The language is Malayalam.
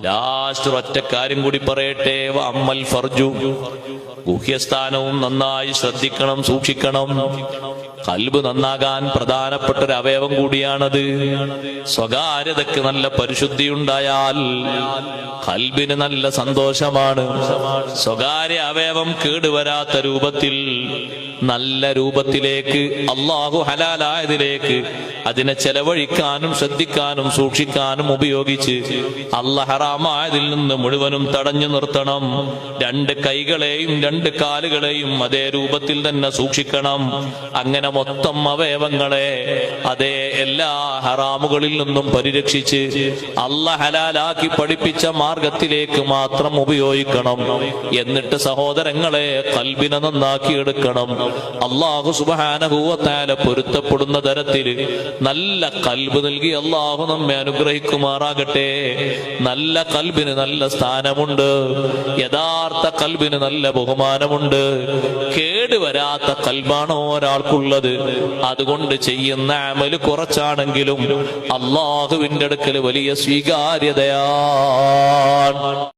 ലാസ്റ്റ് ഒറ്റ കാര്യം കൂടി പറയട്ടെ, അമ്മൽ ഫർജു, ഗുഹ്യസ്ഥാനവും നന്നായി ശ്രദ്ധിക്കണം, സൂക്ഷിക്കണം. ഖൽബ് നന്നാകാൻ പ്രധാനപ്പെട്ട ഒരു അവയവം കൂടിയാണത്. സ്വകാര്യതയ്ക്ക് നല്ല പരിശുദ്ധി ഉണ്ടായാൽ ഖൽബിന് നല്ല സന്തോഷമാണ്. സ്വകാര്യ അവയവം കേടുവരാത്ത രൂപത്തിൽ നല്ല രൂപത്തിലേക്ക്, അള്ളാഹു ഹലാലായതിലേക്ക് അതിനെ ചെലവഴിക്കാനും ശ്രദ്ധിക്കാനും സൂക്ഷിക്കാനും ഉപയോഗിച്ച് അല്ലാഹ് ഹറാമായതിൽ നിന്ന് മുഴുവനും തടഞ്ഞു നിർത്തണം. രണ്ട് കൈകളെയും രണ്ട് കാലുകളെയും അതേ രൂപത്തിൽ തന്നെ സൂക്ഷിക്കണം. അങ്ങനെ മൊത്തം അവയവങ്ങളെ അതേ എല്ലാ ഹറാമുകളിൽ നിന്നും പരിരക്ഷിച്ച് അല്ലാഹ് ഹലാലാക്കി പഠിപ്പിച്ച മാർഗത്തിലേക്ക് മാത്രം ഉപയോഗിക്കണം. എന്നിട്ട് സഹോദരങ്ങളെ, ഖൽബിനെ നന്നാക്കിയെടുക്കണം. അല്ലാഹു സുബ്ഹാനഹു വ തആല പൊരുത്തപ്പെടുന്ന തരത്തിൽ നല്ല ഖൽബ് നൽകി അല്ലാഹു നമ്മെ അനുഗ്രഹിക്കുമാറാകട്ടെ. നല്ല ഖൽബിന് നല്ല സ്ഥാനമുണ്ട്, യഥാർത്ഥ ഖൽബിന് നല്ല ബഹുമാനമുണ്ട്. കേടുവരാത്ത ഖൽബാണോ ഒരാൾക്കുള്ളത്, അതുകൊണ്ട് ചെയ്യുന്ന അമല് കുറച്ചാണെങ്കിലും അല്ലാഹുവിന്റെ അടുക്കൽ വലിയ സ്വീകാര്യതയാണ്.